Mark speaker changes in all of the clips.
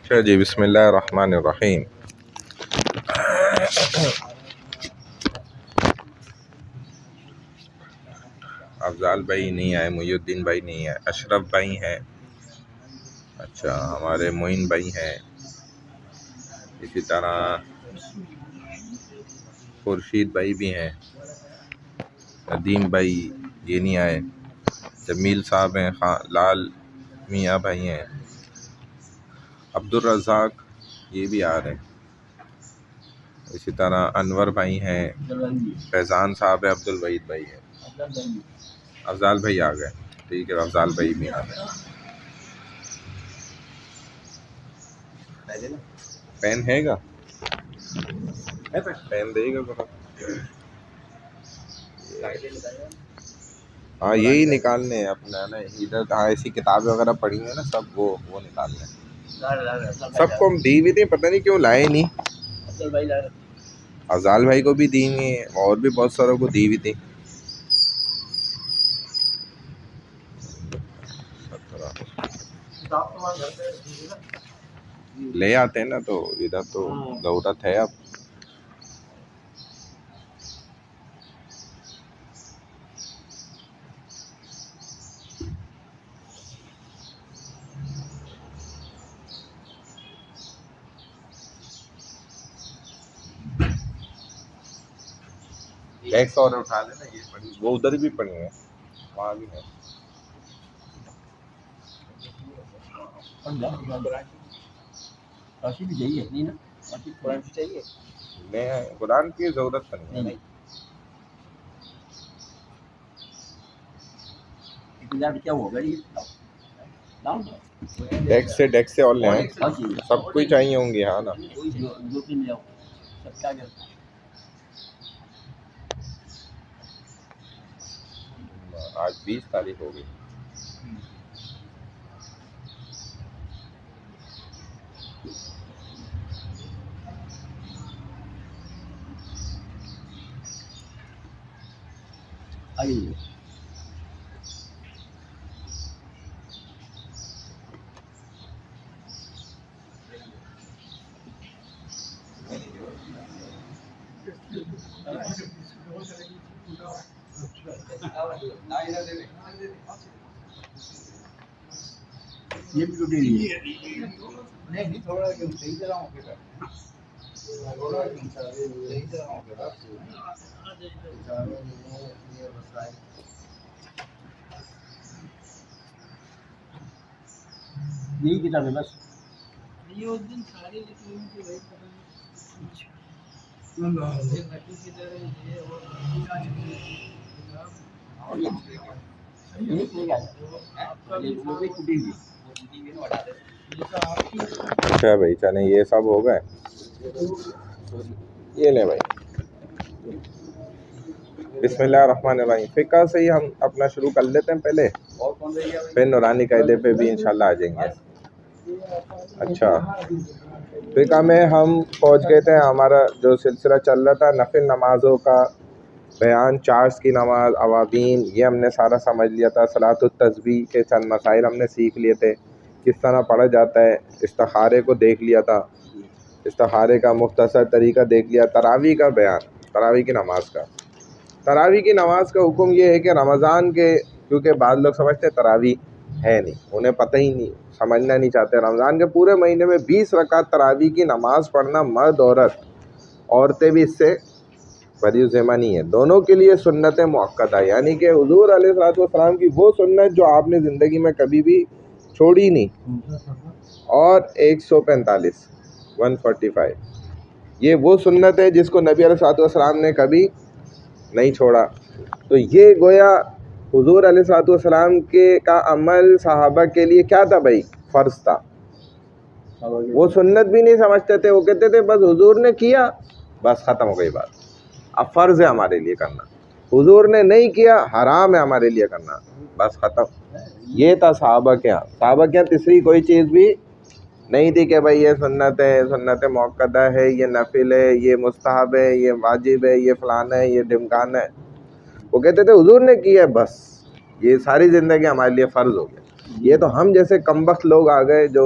Speaker 1: اچھا جی، بسم اللہ الرحمن الرحیم۔ افضال بھائی نہیں آئے، محی الدین بھائی نہیں آئے، اشرف بھائی ہیں، اچھا ہمارے معین بھائی ہیں، اسی طرح خورشید بھائی بھی ہیں، ندیم بھائی یہ نہیں آئے، جمیل صاحب ہیں، لال میاں بھائی ہیں، عبدالرزاق یہ بھی آ رہے ہیں، اسی طرح انور بھائی ہیں، فیضان صاحب ہیں، عبدالوحید بھائی ہیں، افضال بھائی آ گئے، ٹھیک ہے افضال بھائی بھی آ گئے۔ پین ہے گا، پین دے گا ذرا، ہاں یہی نکالنے ہیں اپنا نا، ادھر ایسی کتابیں وغیرہ پڑھی ہیں نا سب، وہ نکالنے ہیں سب کو، ہم دی بھی تھی، پتہ نہیں کیوں لائے نہیں، افضال بھائی کو بھی دی ہوئی ہیں اور بھی بہت ساروں کو دی ہوئی تھی۔ لے آتے ہیں نا، تو ادھر تو ضرورت ہے اب۔ ٹیکس اور اٹھا لینا، یہ پڑھی وہ ادھر بھی پڑھی ہیں، وہاں بھی ہے۔ قرآن کی ضرورت نہیں ہے، ڈیکس سے اور لیں سب کوئی چاہیے ہوں گے، ہاں نا۔ آج 20 تاریخ ہو گئی۔
Speaker 2: یہی کتاب ہے بس،
Speaker 1: اچھا بھائی چلیں، یہ سب ہو گئے، یہ لیں بھائی۔ بسم اللہ الرحمن الرحیم۔ فقہ سے ہی ہم اپنا شروع کر لیتے ہیں پہلے، پھر نورانی قاعدے پہ بھی انشاءاللہ آ جائیں گے۔ اچھا، فقہ میں ہم پہنچ گئے تھے، ہمارا جو سلسلہ چل رہا تھا نفل نمازوں کا بیان، چارج کی نماز، اوابین، یہ ہم نے سارا سمجھ لیا تھا۔ صلاۃ التسبیح کے چند مسائل ہم نے سیکھ لیے تھے، کس طرح پڑھا جاتا ہے، استخارے کو دیکھ لیا تھا، استخارے کا مختصر طریقہ دیکھ لیا، تراویح کا بیان، تراویح کی نماز کا۔ تراویح کی نماز کا حکم یہ ہے کہ رمضان کے، کیونکہ بعض لوگ سمجھتے ہیں تراویح ہے نہیں، انہیں پتہ ہی نہیں، سمجھنا نہیں چاہتے، رمضان کے پورے مہینے میں 20 رکعت تراویح کی نماز پڑھنا مرد عورت، عورتیں بھی اس سے بری ذمہ نہیں ہے، دونوں کے لیے سنت مؤکدہ، یعنی کہ حضور علیہ الصلوۃ والسلام کی وہ سنت جو آپ نے زندگی میں کبھی بھی چھوڑی نہیں، اور 145 یہ وہ سنت ہے جس کو نبی علیہ الصلوۃ والسلام نے کبھی نہیں چھوڑا۔ تو یہ گویا حضور علیہ الصلوۃ والسلام کے کا عمل صحابہ کے لیے کیا تھا بھائی؟ فرض تھا۔ وہ سنت بھی نہیں سمجھتے تھے، وہ کہتے تھے بس حضور نے کیا، بس ختم ہو گئی بات، اب فرض ہے ہمارے لیے کرنا، حضور نے نہیں کیا، حرام ہے ہمارے لیے کرنا، بس ختم۔ یہ تھا صحابہ کے ہاں، صحابہ کے ہاں تیسری کوئی چیز بھی نہیں تھی کہ بھائی یہ سنت ہے، سنت مؤکدہ ہے، یہ نفل ہے، یہ مستحب ہے، یہ واجب ہے، یہ فلان ہے، یہ ڈمکان ہے۔ وہ کہتے تھے حضور نے کیا ہے، بس یہ ساری زندگی ہمارے لیے فرض ہو گیا۔ یہ تو ہم جیسے کمبخت لوگ آ گئے جو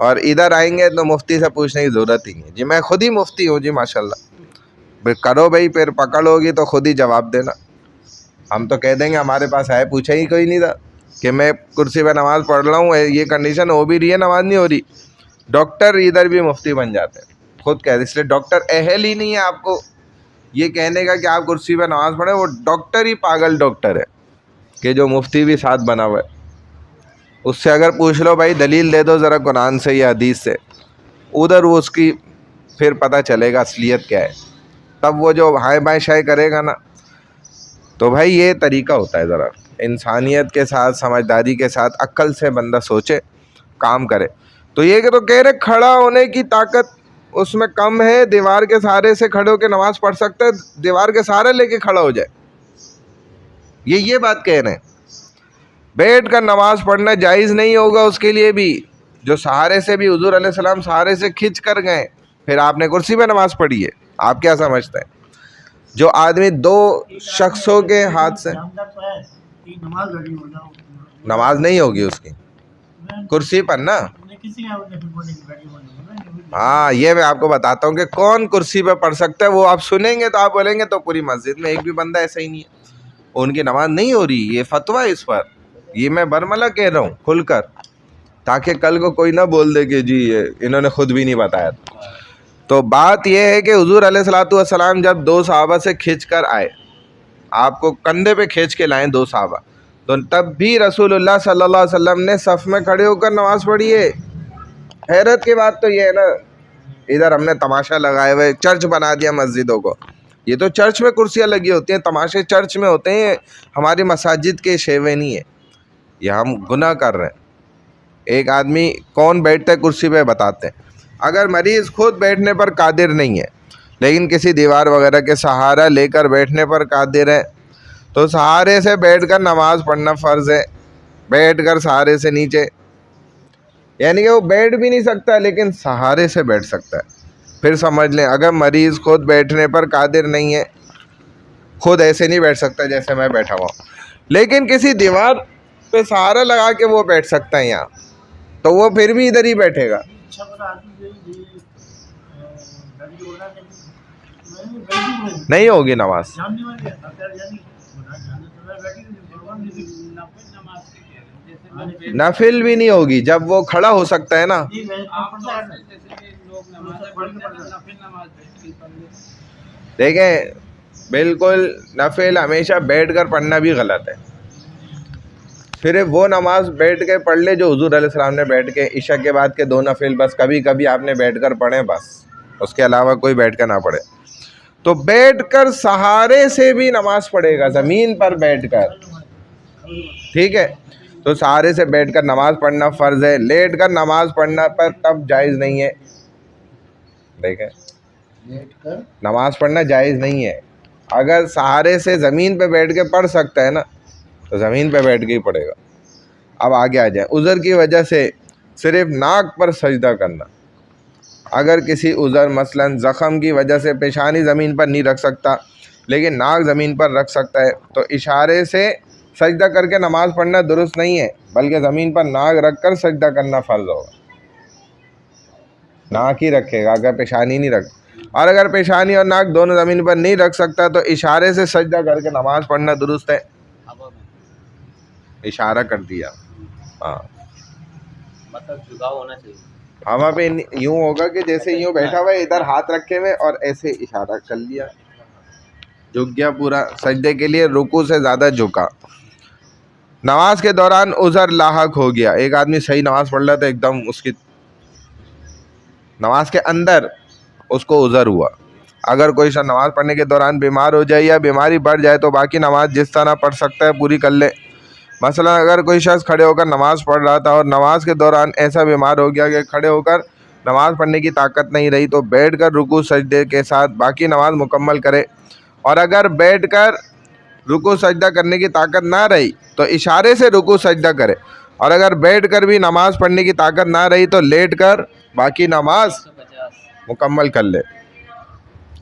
Speaker 1: اور ادھر آئیں گے تو مفتی سے پوچھنے کی ضرورت ہی نہیں. جی میں خود ہی مفتی ہوں جی ماشاءاللہ. کرو بھائی پھر پکڑ ہوگی تو خود ہی جواب دینا. ہم تو کہہ دیں گے ہمارے پاس ہے, پوچھا ہی کوئی نہیں تھا کہ میں کرسی پہ نماز پڑھ رہا ہوں, یہ کنڈیشن ہو بھی رہی ہے, نماز نہیں ہو رہی. ڈاکٹر ادھر بھی مفتی بن جاتے ہیں خود کہہ. اس لیے ڈاکٹر اہل ہی نہیں ہے آپ کو یہ کہنے کا کہ آپ کرسی پہ نماز پڑھیں. وہ ڈاکٹر ہی پاگل ڈاکٹر ہے کہ جو مفتی بھی ساتھ بنا ہوا ہے. اس سے اگر پوچھ لو بھائی دلیل دے دو ذرا قرآن سے یا حدیث سے, ادھر وہ اس کی پھر پتہ چلے گا اصلیت کیا ہے. تب وہ جو ہائے بائیں شائے کرے گا نا. تو بھائی یہ طریقہ ہوتا ہے, ذرا انسانیت کے ساتھ, سمجھداری کے ساتھ, عقل سے بندہ سوچے کام کرے. تو یہ کہ تو کہہ رہے کھڑا ہونے کی طاقت اس میں کم ہے, دیوار کے سہارے سے کھڑے ہو کے نماز پڑھ سکتا ہے, دیوار کے سہارے لے کے کھڑا ہو جائے. یہ بات کہہ رہے ہیں. بیٹھ کر نماز پڑھنا جائز نہیں ہوگا اس کے لیے بھی جو سہارے سے بھی حضور علیہ السلام سہارے سے کھنچ کر گئے, پھر آپ نے کرسی پہ نماز پڑھی ہے. آپ کیا سمجھتے ہیں جو آدمی دو شخصوں کے ہاتھ سے نماز نہیں ہوگی اس کی کرسی پر نا. ہاں یہ میں آپ کو بتاتا ہوں کہ کون کرسی پہ پڑھ سکتا ہے. وہ آپ سنیں گے تو آپ بولیں گے تو پوری مسجد میں ایک بھی بندہ ایسا ہی نہیں ہے, ان کی نماز نہیں ہو رہی. یہ فتویٰ ہے اس پر, یہ میں برملا کہہ رہا ہوں کھل کر, تاکہ کل کو کوئی نہ بول دے کہ جی انہوں نے خود بھی نہیں بتایا. تو بات یہ ہے کہ حضور علیہ الصلوۃ والسلام جب دو صحابہ سے کھنچ کر آئے, آپ کو کندھے پہ کھینچ کے لائیں دو صحابہ, تو تب بھی رسول اللہ صلی اللہ علیہ وسلم نے صف میں کھڑے ہو کر نماز پڑھی ہے. حیرت کی بات تو یہ ہے نا, ادھر ہم نے تماشا لگائے ہوئے, چرچ بنا دیا مسجدوں کو. یہ تو چرچ میں کرسیاں لگی ہوتی ہیں, تماشے چرچ میں ہوتے ہیں, ہماری مساجد کے شیوے نہیں ہے. یہ ہم گناہ کر رہے ہیں. ایک آدمی کون بیٹھتا ہے کرسی پہ بتاتے ہیں. اگر مریض خود بیٹھنے پر قادر نہیں ہے لیکن کسی دیوار وغیرہ کے سہارا لے کر بیٹھنے پر قادر ہے تو سہارے سے بیٹھ کر نماز پڑھنا فرض ہے. بیٹھ کر سہارے سے نیچے, یعنی کہ وہ بیٹھ بھی نہیں سکتا لیکن سہارے سے بیٹھ سکتا ہے. پھر سمجھ لیں اگر مریض خود بیٹھنے پر قادر نہیں ہے, خود ایسے نہیں بیٹھ سکتا جیسے میں بیٹھا ہوا ہوں, لیکن کسی دیوار پہ سہارا لگا کے وہ بیٹھ سکتا ہے یہاں, تو وہ پھر بھی ادھر ہی بیٹھے گا. نہیں ہوگی نماز. نفل بھی نہیں ہوگی جب وہ کھڑا ہو سکتا ہے نا. دیکھیں بالکل نفل ہمیشہ بیٹھ کر پڑھنا بھی غلط ہے. پھر وہ نماز بیٹھ کے پڑھ لے جو حضور علیہ السلام نے بیٹھ کے, عشاء کے بعد کے دو نفل بس کبھی کبھی آپ نے بیٹھ کر پڑھیں بس, اس کے علاوہ کوئی بیٹھ کر نہ پڑھے. تو بیٹھ کر سہارے سے بھی نماز پڑھے گا, زمین پر بیٹھ کر, ٹھیک ہے. تو سہارے سے بیٹھ کر نماز پڑھنا فرض ہے, لیٹ کر نماز پڑھنا پر تب جائز نہیں ہے. دیکھیں نماز پڑھنا جائز نہیں ہے. اگر سہارے سے زمین پہ بیٹھ کے پڑھ سکتا ہے نا تو زمین پہ بیٹھ کے ہی پڑھے گا. اب آگے آ جائیں. عذر کی وجہ سے صرف ناک پر سجدہ کرنا. اگر کسی عذر مثلا زخم کی وجہ سے پیشانی زمین پر نہیں رکھ سکتا لیکن ناک زمین پر رکھ سکتا ہے تو اشارے سے سجدہ کر کے نماز پڑھنا درست نہیں ہے, بلکہ زمین پر ناک رکھ کر سجدہ کرنا فرض ہوگا. ناک ہی رکھے گا اگر پیشانی نہیں رکھ, اور اگر پیشانی اور ناک دونوں زمین پر نہیں رکھ سکتا تو اشارے سے سجدہ کر کے نماز پڑھنا درست ہے. اشارہ کر دیا, ہاں
Speaker 2: مطلب جھکاؤ ہونا چاہیے.
Speaker 1: ہمیں پہ یوں ہوگا کہ جیسے یوں بیٹھا ہوا ہے, ادھر ہاتھ رکھے ہوئے اور ایسے اشارہ کر لیا, جھک گیا پورا سجدے کے لیے, رکوع سے زیادہ جھکا. نماز کے دوران عذر لاحق ہو گیا. ایک آدمی صحیح نماز پڑھ رہا تھا, ایک دم اس کی نماز کے اندر اس کو عذر ہوا. اگر کوئی شخص نماز پڑھنے کے دوران بیمار ہو جائے یا بیماری بڑھ جائے تو باقی نماز جس طرح پڑھ سکتا ہے پوری کر لے. مثلا اگر کوئی شخص کھڑے ہو کر نماز پڑھ رہا تھا اور نماز کے دوران ایسا بیمار ہو گیا کہ کھڑے ہو کر نماز پڑھنے کی طاقت نہیں رہی تو بیٹھ کر رکوع سجدے کے ساتھ باقی نماز مکمل کرے. اور اگر بیٹھ کر رکوع سجدہ کرنے کی طاقت نہ رہی تو اشارے سے رکوع سجدہ کرے, اور اگر بیٹھ کر بھی نماز پڑھنے کی طاقت نہ رہی تو لیٹ کر باقی نماز مکمل کر لے.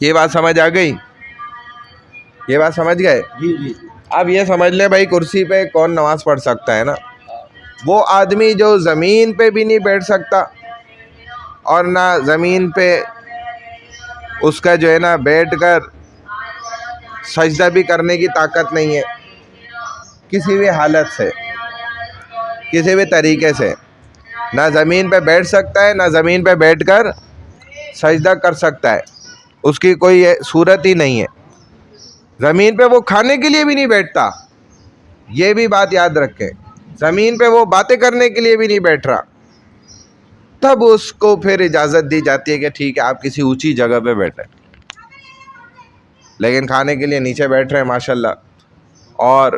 Speaker 1: یہ بات سمجھ آ گئی؟ یہ بات سمجھ گئے؟
Speaker 2: جی.
Speaker 1: اب یہ سمجھ لے بھائی کرسی پہ کون نماز پڑھ سکتا ہے نا. وہ آدمی جو زمین پہ بھی نہیں بیٹھ سکتا اور نہ زمین پہ اس کا جو ہے نا بیٹھ کر سجدہ بھی کرنے کی طاقت نہیں ہے، کسی بھی حالت سے، کسی بھی طریقے سے نہ زمین پہ بیٹھ سکتا ہے، نہ زمین پہ بیٹھ کر سجدہ کر سکتا ہے، اس کی کوئی صورت ہی نہیں ہے۔ زمین پہ وہ کھانے کے لیے بھی نہیں بیٹھتا، یہ بھی بات یاد رکھیں، زمین پہ وہ باتیں کرنے کے لیے بھی نہیں بیٹھ رہا، تب اس کو پھر اجازت دی جاتی ہے کہ ٹھیک ہے آپ کسی اونچی جگہ پہ بیٹھیں، لیکن کھانے کے لیے نیچے بیٹھ رہے ہیں ماشاءاللہ، اور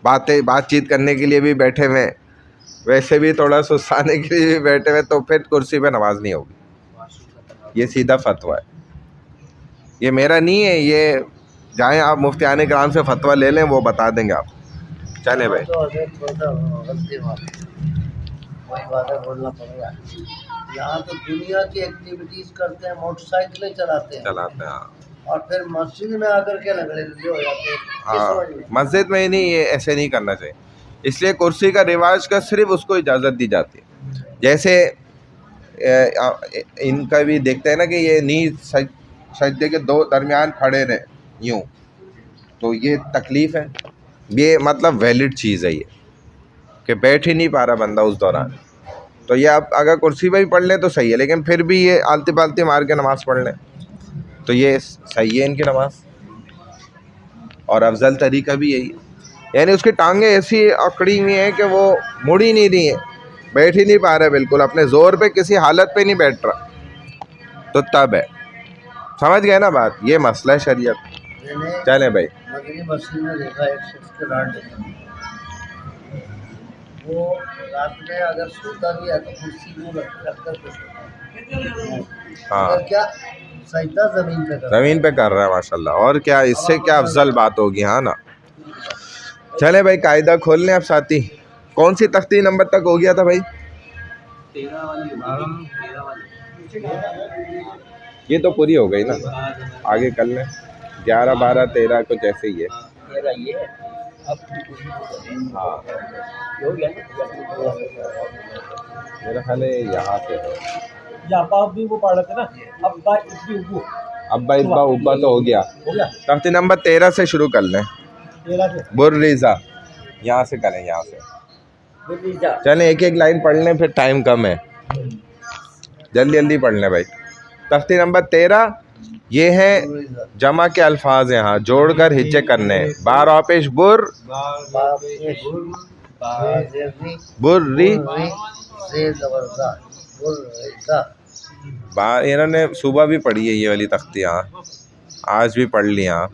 Speaker 1: بات چیت کرنے کے لیے بھی بیٹھے ہوئے، ویسے بھی تھوڑا سستانے کے لیے بھی بیٹھے ہوئے، تو پھر کرسی پہ نماز نہیں ہوگی۔ یہ سیدھا فتویٰ ہے، یہ میرا نہیں ہے، یہ جائیں آپ مفتیان کرام سے فتویٰ لے لیں، وہ بتا دیں گے آپ۔ چلیں بھائی،
Speaker 3: وہی باتیں بولنا پڑے گا۔ یہاں تو دنیا کی ایکٹیویٹیز کرتے ہیں، موٹر سائیکلیں چلاتے ہیں،
Speaker 1: ہاں
Speaker 3: اور پھر مسجد میں آ کر کے لگڑے ہو جاتے ہیں۔
Speaker 1: ہاں، مسجد میں نہیں، یہ ایسے نہیں کرنا چاہیے، اس لیے کرسی کا رواج کا صرف اس کو اجازت دی جاتی ہے۔ جیسے ان کا بھی دیکھتے ہیں نا کہ یہ نیز سجدے کے دو درمیان کھڑے رہے یوں، تو یہ تکلیف ہے، یہ مطلب ویلڈ چیز ہے یہ، کہ بیٹھ ہی نہیں پا رہا بندہ اس دوران، تو یہ آپ اگر کرسی پہ بھی پڑھ لیں تو صحیح ہے، لیکن پھر بھی یہ آلتی پالتی مار کے نماز پڑھ لیں تو یہ صحیح ہے ان کی نماز، اور افضل طریقہ بھی یہی ہے۔ یعنی اس کی ٹانگیں ایسی اکڑی ہوئی ہیں کہ وہ مڑ ہی نہیں رہی ہیں، بیٹھ ہی نہیں پا رہے بالکل، اپنے زور پہ کسی حالت پہ نہیں بیٹھ رہا، تو تب ہے، سمجھ گئے نا بات، یہ مسئلہ ہے شریعت۔
Speaker 3: میں نے
Speaker 1: چلیں بھائی،
Speaker 3: مغربی مسجد میں دیکھا ایک شخص کے رانڈے میں، وہ رات میں اگر سوتا بھی ہے تو کرسی میں رکھ کر کے سوتا ہے،
Speaker 1: ہاں
Speaker 3: اگر کیا سجدہ زمین پہ کرتا ہے۔
Speaker 1: زمین پہ کر رہا ہے ماشاءاللہ، اور کیا اس سے کیا افضل بات ہوگی، ہاں نا۔ چلے بھائی، قاعدہ کھول لیں آپ ساتھی، کون سی تختی نمبر تک ہو گیا تھا بھائی؟
Speaker 2: 13 والی
Speaker 1: یہ تو پوری ہو گئی نا، آگے کر لیں، 11 12 13 کچھ ایسے ہی ہے۔
Speaker 2: یہ اب
Speaker 1: ہاں
Speaker 2: ہو گیا
Speaker 1: میرا خیال ہے یہاں سے ہے،
Speaker 2: نا، بھی وہ پڑھ رہے تھے نا، ابا ابی ابو
Speaker 1: ابا ابا ابا تو ہو گیا،
Speaker 2: ہو گیا
Speaker 1: تختی نمبر 13 سے شروع کر لیں،
Speaker 2: 13 سے
Speaker 1: برریزا، یہاں سے کریں، یہاں سے
Speaker 2: بلیجا
Speaker 1: چلیں، ایک ایک لائن پڑھ لیں، پھر ٹائم کم ہے، جلدی جلدی پڑھ لیں بھائی۔ تختی نمبر 13 یہ ہے جمع کے الفاظ ہیں، ہاں جوڑ کر ہجے کرنے، بار آپیش بر بری، انہوں نے صبح بھی پڑھی ہے یہ والی تختی، ہاں آج بھی پڑھ لی، ہاں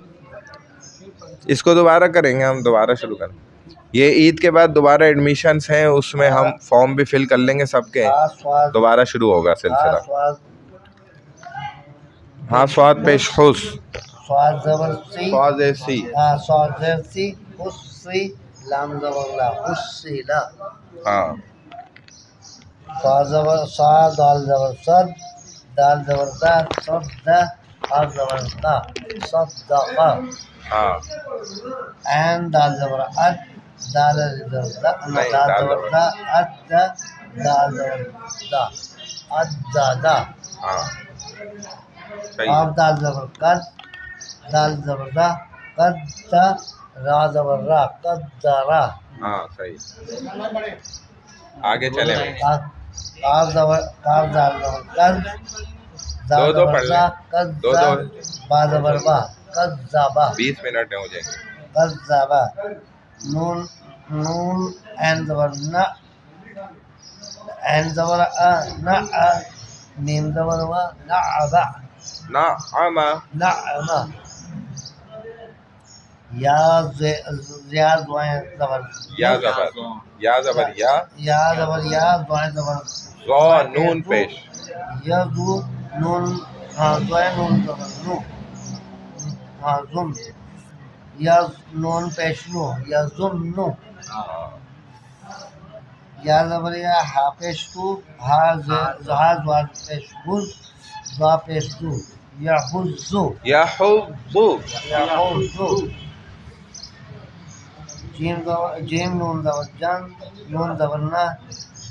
Speaker 1: اس کو دوبارہ کریں گے ہم، دوبارہ شروع کریں، یہ عید کے بعد دوبارہ ایڈمیشنز ہیں، اس میں ہم فارم بھی فل کر لیں گے سب کے، دوبارہ شروع ہوگا سلسلہ۔ ہاں سواد پیش خس، سواد سی،
Speaker 3: لام زبر لا، حسیلا،
Speaker 1: ہاں
Speaker 3: صاد دال زبر صد، دال زبر دا، صد دا، ہا زبر دا، صدقہ،
Speaker 1: ہاں
Speaker 3: عین دال زبر اد، دال زبر دا،
Speaker 1: نہیں،
Speaker 3: دال
Speaker 1: دال
Speaker 3: زبر
Speaker 1: زبر،
Speaker 3: دا، اد دا، دال زبر دا، اد دا دا،
Speaker 1: ہاں صحیح
Speaker 3: قاف
Speaker 1: ہے،
Speaker 3: دال زبر قد، دال زبر دا، قد دا، را زبر را، قد دا را،
Speaker 1: ہاں صحیح، آگے چلیں بھائی،
Speaker 3: قاف زبر قاف دال زبر قد،
Speaker 1: دو دو پڑھ لیں،
Speaker 3: قد
Speaker 1: دو
Speaker 3: زا،
Speaker 1: دو،
Speaker 3: با زبر با، قد زابا،
Speaker 1: 20 منٹ ہو جائیں گے،
Speaker 3: قد زابا، نون نون عین زبر نا، عین زبر ا، نع، میم زبر وا، نعبا،
Speaker 1: نعم،
Speaker 3: نعما، یا زیا زوائن زبر
Speaker 1: یا زبر، یا زبر یا،
Speaker 3: یا زبر یا، زوائن زبر
Speaker 1: زو نون پیش،
Speaker 3: یا زو، نون، ہاں زوائن نون زبر نو، ہاں زم، یا نون پیش نو، یا زم نو، یا زبر یا، ہا پیش تو، ہا زوان پیش بز، زا پیش دو، یا حزو،
Speaker 1: یا حبو،
Speaker 3: یا حزو، جیم نون زبر جن، نون زبر نا،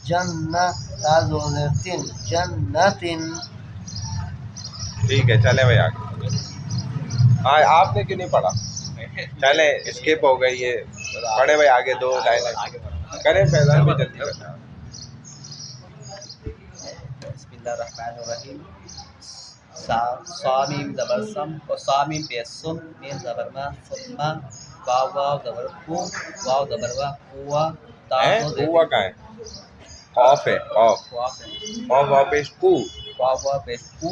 Speaker 3: جنة ذو زرتين جنة.
Speaker 1: ٹھیک ہے چلیں بھائی آگے. ہاں آپ نے کیوں نہیں پڑھا؟ چلیں اسکپ ہو گئی یہ. پڑھے بھائی آگے 2 لائنیں کریں فیضان بھی جلدی کرنا.
Speaker 2: بسم اللہ الرحمن الرحیم. صامیم زبر سم اور صامیم پیش سن میم زبر ما ثم واو واو زبر کو واو زبر وا ہوا تا
Speaker 1: ہوا کہاں ہے؟ قاف ہے قاف. قاف واو پیش کو.
Speaker 2: واو واو پیش کو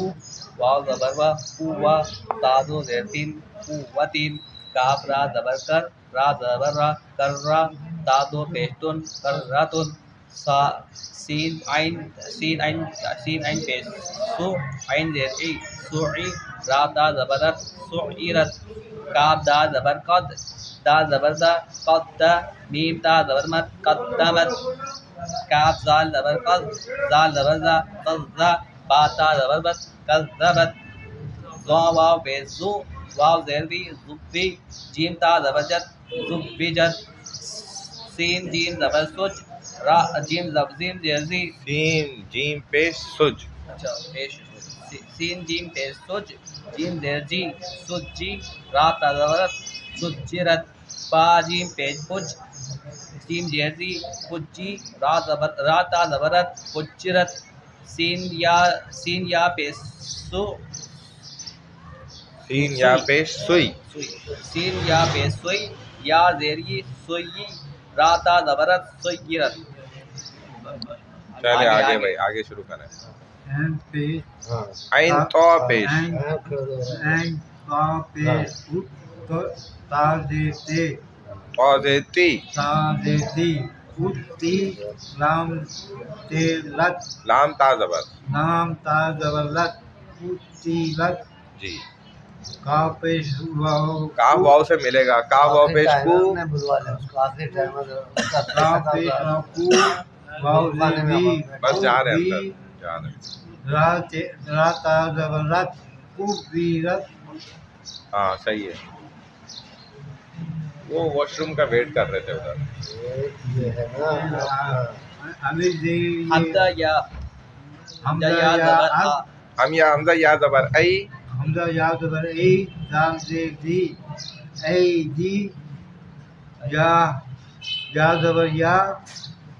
Speaker 2: واو زبر وا ہوا تا دو زیتین قوتین. کاف را زبر کر را زبر را کر را تا دو پیشتن کر راتن. سین عین پیش سو عین زیر ای سوعی را تا زبرت سعیرت. کاف دا زبر قد دا زبر دا قد دا. میم تا زبر مت قدمت. کاف زال زبر قد زال زبر دا قد دا. با تا زبر بت کذبت. زو واو پیش زو واو زیر بی زبی. جیم تا زبر جت زبجت. سین جیم زبر سج را جیم زبزیم زیرزی.
Speaker 1: سین جیم پیش سج.
Speaker 2: اچھا پیش سین جیم پیش سج جیم زیرجی سجی. را تا زبرت سجرت. با جیم پیش پج جیم زیرزی پجی. را تا زبرت پجرت. سین یا پیش سو
Speaker 1: سین یا پیش سوئی.
Speaker 2: سین یا پیش سوئی یا زیری سوئی. را تا زبرت سیرت.
Speaker 1: چلے آگے بھائی آگے شروع کریں.
Speaker 4: عین پیش
Speaker 1: عین تو پیش
Speaker 4: عین تا پیش تا دیتے
Speaker 1: قاضیتی
Speaker 4: تا دیتی اتی لام تیلت
Speaker 1: لام تا زبر
Speaker 4: نام تا زبرلت اتی لت.
Speaker 1: جی.
Speaker 4: کا پیش واو
Speaker 1: کاف واو سے ملے گا. کاف واو پیش کو
Speaker 3: نے بلوا لیا اس کو آخری ٹائم میں
Speaker 4: کا پیش واو کو واو زیدی
Speaker 1: بس جا رہے ہیں اندر جا رہے ہیں.
Speaker 4: را تا زبرلت کبیرت.
Speaker 1: ہاں صحیح ہے. وہ واش روم کا ویٹ کر رہے تھے ادھر.
Speaker 3: یہ ہے نا
Speaker 4: الف زیر
Speaker 2: حمزہ یا
Speaker 4: حمزہ
Speaker 2: یا
Speaker 4: یا
Speaker 2: زبر
Speaker 4: اب
Speaker 2: آ.
Speaker 1: ہم یا حمزہ یا زبر ای.
Speaker 4: حمزہ یا زبر ای دال زیر دی ای دی. یا زبر یا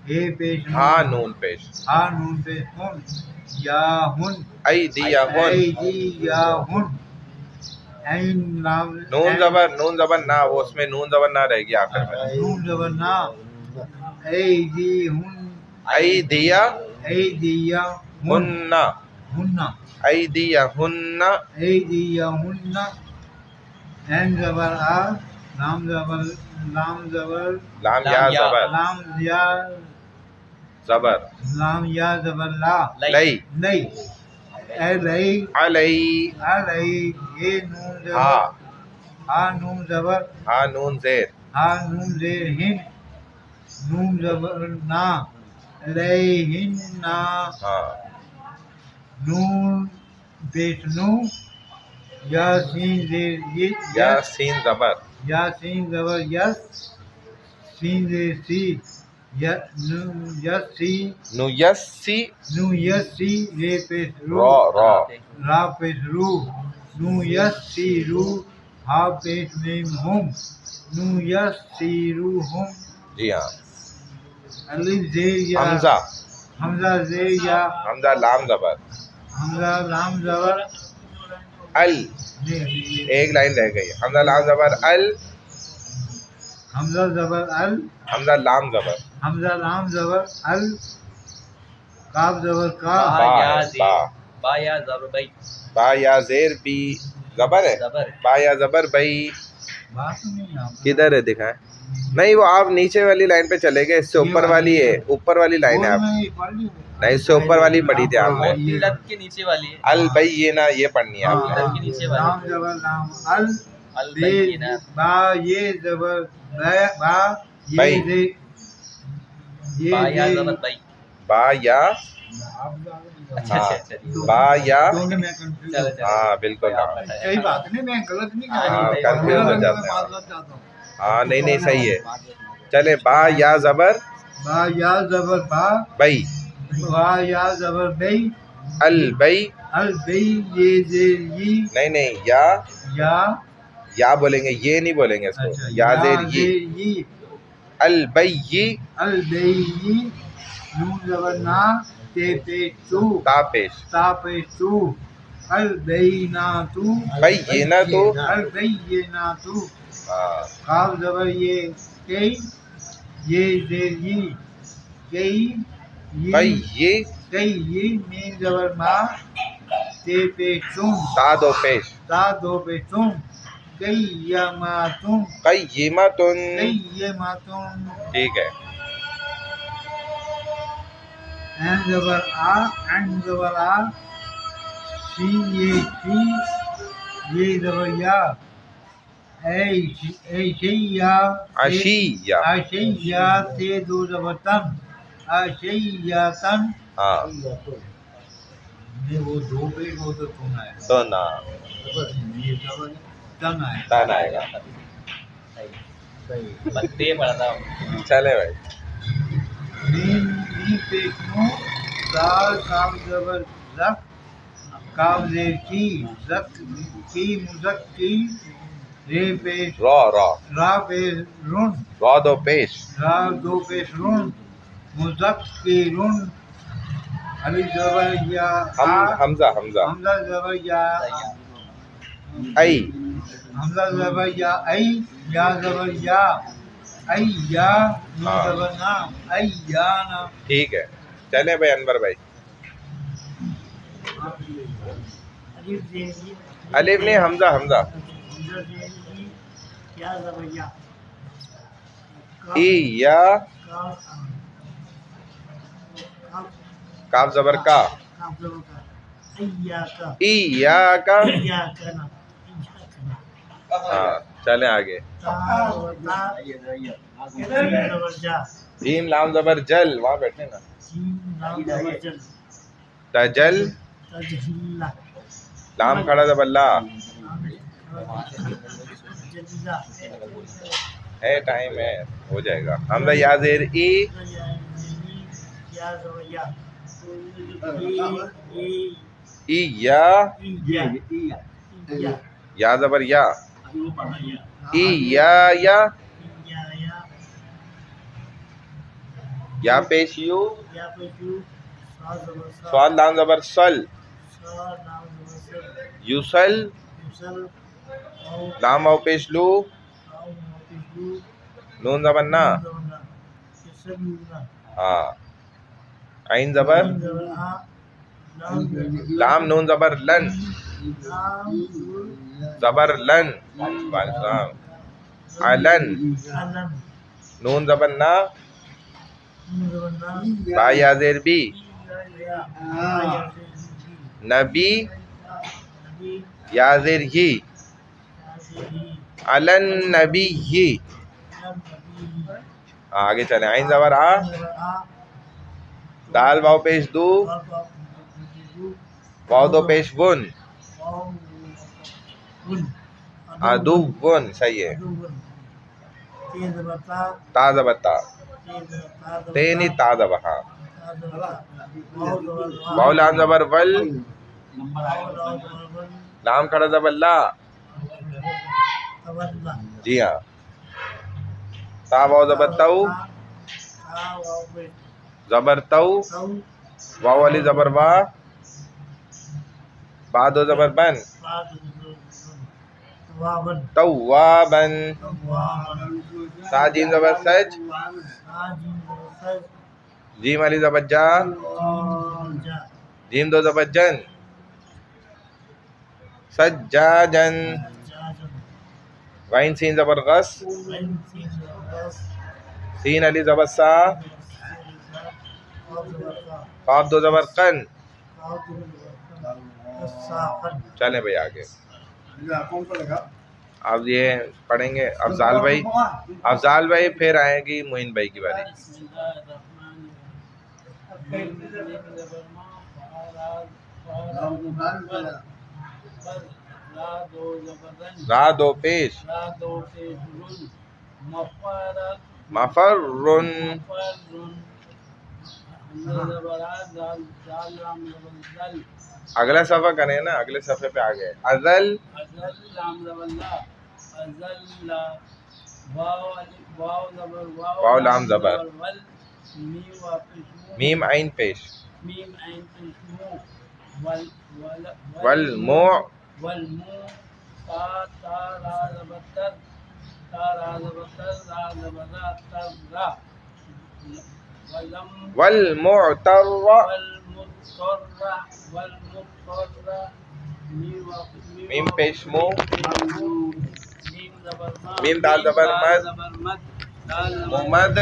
Speaker 4: اے پیش
Speaker 1: ہاں نون پیش
Speaker 4: ہا نون پیش ہن یا ہن
Speaker 1: ای دیا ہن.
Speaker 4: ای دی یا ہن. عین لام
Speaker 1: نون زبر نہ وہ اس میں نون زبر نہ رہے گی آخر میں.
Speaker 4: نون زبر نا ای دی ہن
Speaker 1: ای دیا
Speaker 4: ای دی یا ہن
Speaker 1: ہن
Speaker 4: ہن
Speaker 1: ای دیا ہن.
Speaker 4: ای دی یا ہن. عین زبر آ لام زبر
Speaker 1: لام یا زبر
Speaker 4: لام یا
Speaker 1: زبر
Speaker 4: لام یا زبر لا
Speaker 1: لئی
Speaker 4: نہیں اے لئی
Speaker 1: علی
Speaker 4: علی. یہ نون زبر
Speaker 1: ہا
Speaker 4: ہا نون زبر
Speaker 1: ہا نون زیر
Speaker 4: ہا نون زیر ہن نون زبر نا علیہن نا.
Speaker 1: ہاں.
Speaker 4: نون پیش نو یا سین زیر
Speaker 1: یا سین زبر
Speaker 4: یا سین زبر یس سین زیر سی یس سی
Speaker 1: نو یس سی
Speaker 4: نو یس سی. رے پیش رو
Speaker 1: را را
Speaker 4: را پیش رو نو یس سی رو. ہا پیش میم ہم نو یس سی رو ہم.
Speaker 1: جی ہاں.
Speaker 4: الف زیر یا
Speaker 1: حمزہ
Speaker 4: حمزہ زیر یا
Speaker 1: حمزہ لام زبر
Speaker 4: حمزہ لام زبر
Speaker 1: ال. ایک لائن رہ گئی. حمزہ لام زبر ال.
Speaker 4: حمزہ زبر ال
Speaker 1: حمزہ لام زبر
Speaker 4: حمزہ لام زبر ال. کاف زبر کا
Speaker 2: با
Speaker 1: با
Speaker 2: یا
Speaker 1: ہے،
Speaker 2: زیر
Speaker 1: با.
Speaker 2: با یا زبر بئی
Speaker 1: با یا زیر بی زبر ہے.
Speaker 2: زبر
Speaker 1: با یا زبر بئی
Speaker 4: بات نہیں آپ
Speaker 1: کدھر ہے دکھائیں. نہیں وہ آپ نیچے والی لائن پہ چلے گئے. اس سے اوپر والی ہے. اوپر والی لائن ہے آپ نہیں اس سے اوپر والی پڑھی تھی آپ نے.
Speaker 2: لت کے نیچے والی ہے.
Speaker 1: البئی یہ نا یہ پڑھنی ہے آپ نے.
Speaker 2: لت کے نیچے والی
Speaker 4: لام زبر لام ال.
Speaker 2: البینہ
Speaker 4: با یہ زبر با
Speaker 1: بئی.
Speaker 4: یہ زیر
Speaker 2: با یا
Speaker 4: یہ
Speaker 2: زبر بئی.
Speaker 1: با یا
Speaker 2: اچھا
Speaker 1: ہاں.
Speaker 2: اچھا چلیے.
Speaker 1: با یا
Speaker 4: دونوں میں کنفیوز
Speaker 2: چلو چلو.
Speaker 1: ہاں بالکل ہاں.
Speaker 4: صحیح بات نہیں میں غلط نہیں کہہ
Speaker 1: ہاں،
Speaker 4: رہی
Speaker 1: کنفیوز ہو
Speaker 4: میں
Speaker 1: جاتے ہیں.
Speaker 4: معذرت چاہتا ہوں.
Speaker 1: ہاں نہیں نہیں صحیح ہے. چلے با یا زبر
Speaker 4: با یا زبر با
Speaker 1: بئی
Speaker 4: با یا زبر بئی
Speaker 1: البئی
Speaker 4: البئی یہ زیر ی
Speaker 1: نہیں نہیں یا
Speaker 4: یا
Speaker 1: بولیں گے، یہ نہیں بولیں گے اس کو،
Speaker 4: اچھا
Speaker 1: یا زیر ی
Speaker 4: ی
Speaker 1: البئی
Speaker 4: البئی نون زبر نا تے پیش تو
Speaker 1: تا پیش
Speaker 4: تا پیش تو البیناتو
Speaker 1: بیناتو
Speaker 4: البیناتو
Speaker 1: ہاں
Speaker 4: قاف زبر یہ کئی یہ زیر ی کئی
Speaker 1: یہ
Speaker 4: کئی یہ مین زبر ما تے پیش تم
Speaker 1: تا دو پیش
Speaker 4: تا دو پیش تم قیماتم
Speaker 1: قیمتن
Speaker 4: قیماتم
Speaker 1: ٹھیک ہے.
Speaker 4: عین زبر آ عین زبر آ سین یہ سی یہ زبر یا ایشیا
Speaker 1: عشیہ
Speaker 4: عشیا تے دو زبر تن عشیاتن
Speaker 1: ہاں
Speaker 4: یہ وہ دو پیش وہ تو تم ہے
Speaker 1: تو نا
Speaker 4: یہ زبر تن ہے
Speaker 1: تن آئے گا.
Speaker 2: بندے پڑھتا ہوں.
Speaker 1: چلے بھائی.
Speaker 4: میم پیش نو دال کام زبر زک کام زیر کی زک کی مزک کی رے پیش
Speaker 1: را
Speaker 4: را پیش رن
Speaker 1: را دو پیش
Speaker 4: را دو پیش رن مزک کی رن علی زبر یا
Speaker 1: حمزہ
Speaker 4: حمزہ زبر یا
Speaker 1: ای
Speaker 4: حمزہ زبر یا ای یا زبر یا ای یا نون
Speaker 1: ہاں.
Speaker 4: زبر نا ای یا نا
Speaker 1: ٹھیک ہے. چلے بھائی انور بھائی. الف نہیں حمزہ ای یا کاف زبر کا ای یا کا ہاں. چلیں آگے. جیم لام زبر جل وہاں بیٹھے نا. تجل لام کھڑا زبر لا ہے ٹائم ہے ہو جائے گا. حمزہ یا زیر ای ای یا زبر یا ای یا پیش یو سواد لام زبر سل یوسل لام او پیش لو نون زبر نا ہاں. عین زبر لام نون زبر لن زبر لن علن نون زبر نا با یا زیر بی نبی یا زیر ہی علن نبی ہی. آگے چلیں. عین زبر آ دال واو پیش دو واو دو پیش ون ادو ون صحیح ہے. تا زبر تا تینی تا زبر ہاں. واو لام زبر ول لام کھڑا زبر لا جی ہاں. تا واو زبر تو زبر تو واو والی زبر وا با دو زبر بن توابن سا جیم زبر سج جیم والی زبر جا جیم دو زبر جن سجاجن غین سین زبر غس سین علی زبر سا قاف دو زبر قن. چلیں بھائی آگے. اب یہ پڑھیں گے افضال بھائی پھر آئے گی معین بھائی کی باری. را دو پیش مفر اگلا صفحہ کریں نا، اگلے صفحے پہ آ گئے. ازل واو لام زبر، میم عین پیش، والمو والمعتر میم پیش مو، میم دال زبر مد، ممد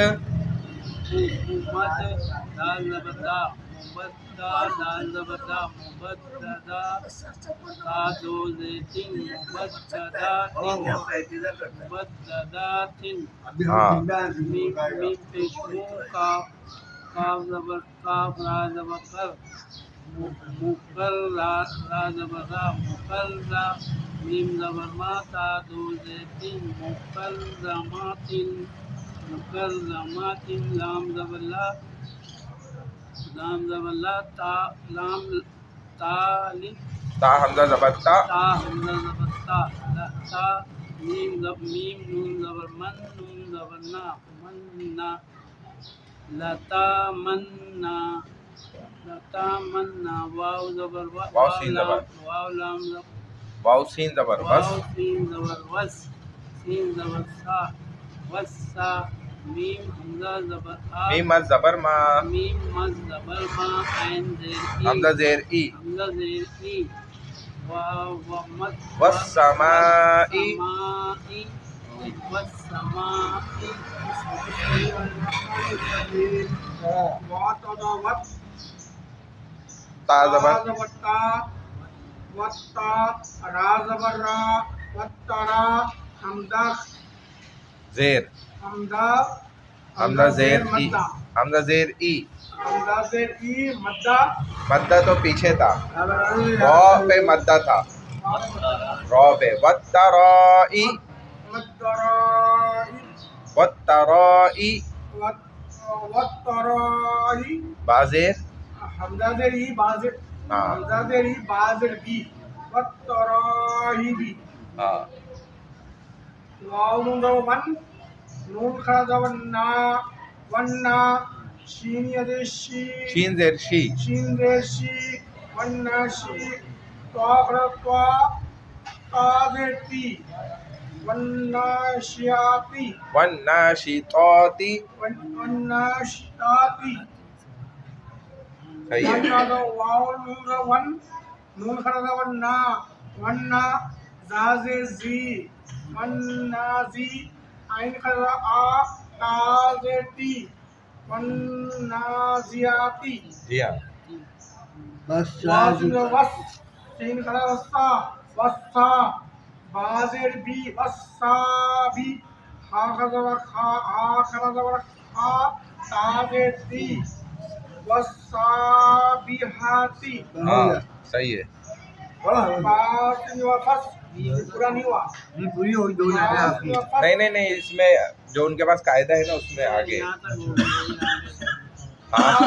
Speaker 1: تا حمزہ زبر تا، واو سین زبر، واو سین زبر وس، میم مد زبر ما، حمزہ زیر ای، والسماء تا زبر زیر، حمزہ زیر ای، حمزہ زیر ای، مدہ تو پیچھے تھا، را پہ مدہ تھا، را پہ والترائی، والترائی بازیر
Speaker 3: حمزہ زیر ای بازر،
Speaker 1: ہاں
Speaker 3: حمزہ زیر ای بازر بی، والتراہیبی،
Speaker 1: ہاں
Speaker 3: واو نون زبر ون، نون کھڑا زبر نا، وننا، شین زیر شی،
Speaker 1: شین زیر شی،
Speaker 3: شین زیر شی، وننا شی، طا کھڑا طا، طا زیر تی، والناشیاتی،
Speaker 1: والناشطاتی،
Speaker 3: والناشطاتی،
Speaker 1: صحیح ہے.
Speaker 3: واو نون زبر ون، نون کھڑا زبر نا، وننا، زا زیر زی، والنازی، عین کھڑا زبر آ، تا زیر تی، والنازیاتی،
Speaker 1: جی ہاں.
Speaker 3: واو سین زبر وس، سین کھڑا وسا، وسا، با زیر بی، وسا بی، ہا کھڑا زبر کھا، ہا کھڑا زبر کھا، تا زیر تی، والصابحاتی،
Speaker 1: ہاں صحیح ہے.
Speaker 3: با سین زبر فس، پورا نہیں ہوا، پوری ہوئی دو
Speaker 1: نہیں نہیں نہیں، اس میں جو ان کے پاس قاعدہ ہے نا اس میں آگے ہاں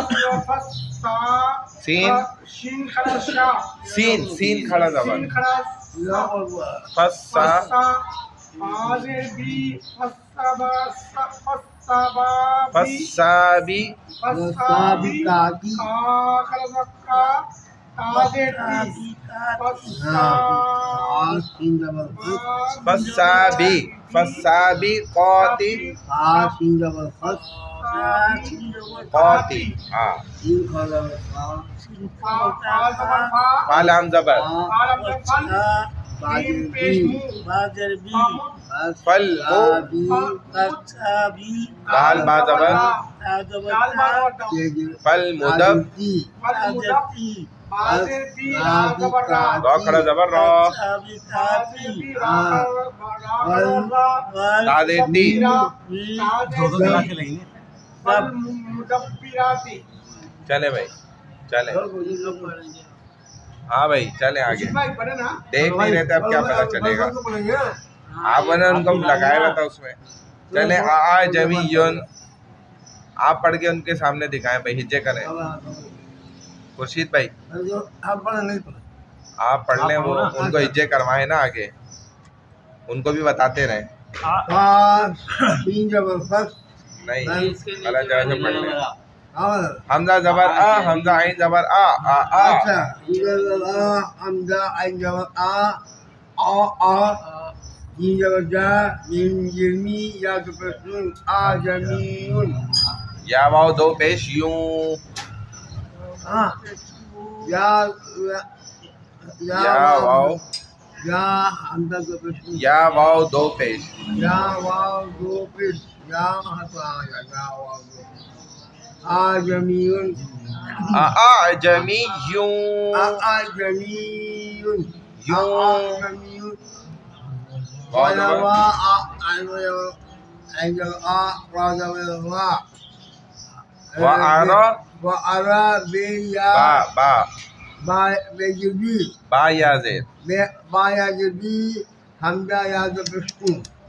Speaker 1: سین،
Speaker 3: شین کھڑا شا،
Speaker 1: سین سین کھڑا زبر،
Speaker 3: سین کھڑا
Speaker 1: فسا،
Speaker 3: بازر بی، فسابا، فسابا بی،
Speaker 1: فسابی،
Speaker 3: فسابی، کا کھڑا زکا، تازر تی،
Speaker 1: فسابی، فسابی قاتی، قاتی ہاں. فالام زبر، فلمو، دال با زبر، فالمدب، را کھڑا زبر را، دادے تی، چلے بھائی چلے، ہاں بھائی چلے آگے. دیکھ نہیں رہتے اب کیا پتا چلے گا، آپ نے ان کو لگایا ہوا تھا اس میں. چلیں اعجمیٌ آپ پڑھ کے ان کے سامنے دکھائیں بھائی، ہجے کریں. خورشید بھائی
Speaker 3: آپ پڑھا نہیں پڑھا.
Speaker 1: آپ پڑھ لیں، وہ ان کو ہجے کروائیں نا آگے، ان کو بھی بتاتے رہیں.
Speaker 3: تین زبر فس.
Speaker 1: نہیں غلط جگہ سے پڑھ لیں.
Speaker 3: اور
Speaker 1: حمزہ زبر آ، حمزہ عین زبر آ، آ آ.
Speaker 3: اچھا حمزہ عین زبر آ جیم زبر جا میم جرمی یا تو پسون آجمیون.
Speaker 1: یا واو دو پیش یوں.
Speaker 3: یا
Speaker 1: یا واو،
Speaker 3: یا حمزہ تو پسون
Speaker 1: یا واو دو پیش.
Speaker 3: یا واو دو پیش. یا واو دو آجمیون.
Speaker 1: اعجمیٌ.
Speaker 3: آجمیون.
Speaker 1: یوں.
Speaker 3: آجمیون.
Speaker 1: واو زبر وعرا با با با یا زید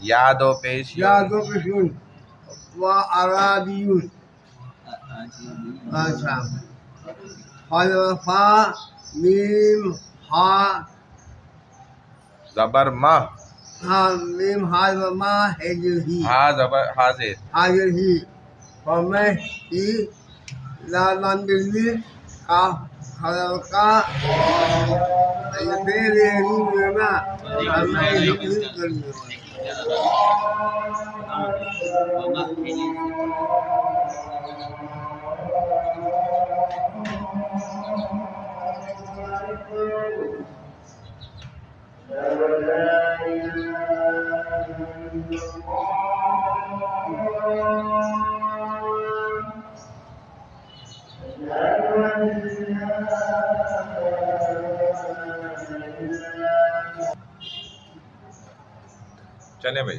Speaker 1: یا دو پیش یوں. زبر ما، ہا زبر ہا زید.
Speaker 3: حاضر ہی اور میں ہی لالان دلی کا حلقہ میرے رونا میں ہی کروں.
Speaker 1: چلیں بھائی،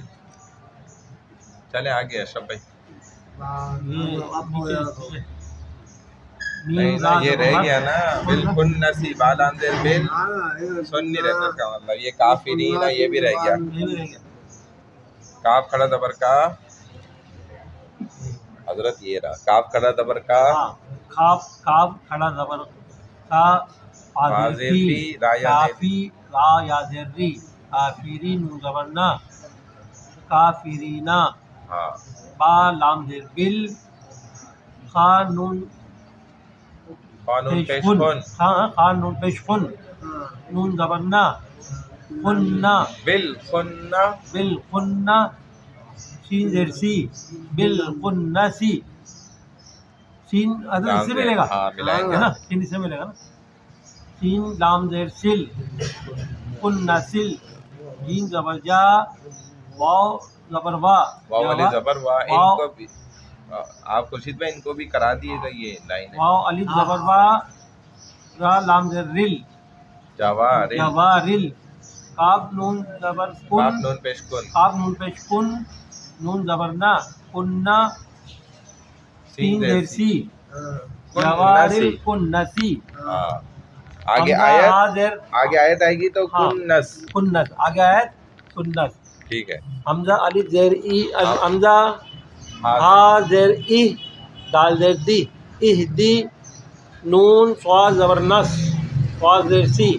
Speaker 1: چلیں آگے اشرف بھائی. نہیں نا، یہ رہ گیا نا بالکل نسی بالانزر بل سن نہیں رہتا، اس کا مطلب یہ کافرین یہ بھی رہ گیا. کاف کھڑا زبر کا حضرت یہ رہا، کاف کھڑا زبر کا
Speaker 5: کاف کھڑا زبر کا
Speaker 1: حاضری را یا
Speaker 5: کافی را یا ذری کافری نون زبر نا کافرینا
Speaker 1: ہاں.
Speaker 5: با لام زیر بل خا نون
Speaker 1: قانون پیش
Speaker 5: خن
Speaker 1: کن
Speaker 5: خا نون پیش خن نون زبر نا خننا
Speaker 1: بل خنہ
Speaker 5: بل خننا سین زیر سی بل خنسی سین ادھر اس سے ملے گا،
Speaker 1: ہاں ملائیں گے.
Speaker 5: ہے نا، سین اس سے ملے گا نا. سین لام زیر سل خنسل جیم زبر جا واو زبر وا
Speaker 1: واو علی زبر وا. ان
Speaker 5: واو
Speaker 1: کو بھی آپ خورشید بھائی ان کو بھی کرا دیے گا یہ لائن.
Speaker 5: واو علی زبر وا را لام زیر رل
Speaker 1: جوار
Speaker 5: جوا رل کاف نون زبر
Speaker 1: کاف
Speaker 5: کن
Speaker 1: نون پیش کن
Speaker 5: کاف نون پیش کن نون زبر نا کننا سین زیر سی جوارل کنسی.
Speaker 1: ہاں. آگے آیت آئے گی تو
Speaker 5: ہاں.
Speaker 1: کنس.
Speaker 5: کنس آگے آیت کنس.
Speaker 1: ٹھیک ہے.
Speaker 5: حمزہ الف زیر ای حمزہ ہا زیر ای دال زیر دی اہ دی نون صاد زبر نس صاد زیر سی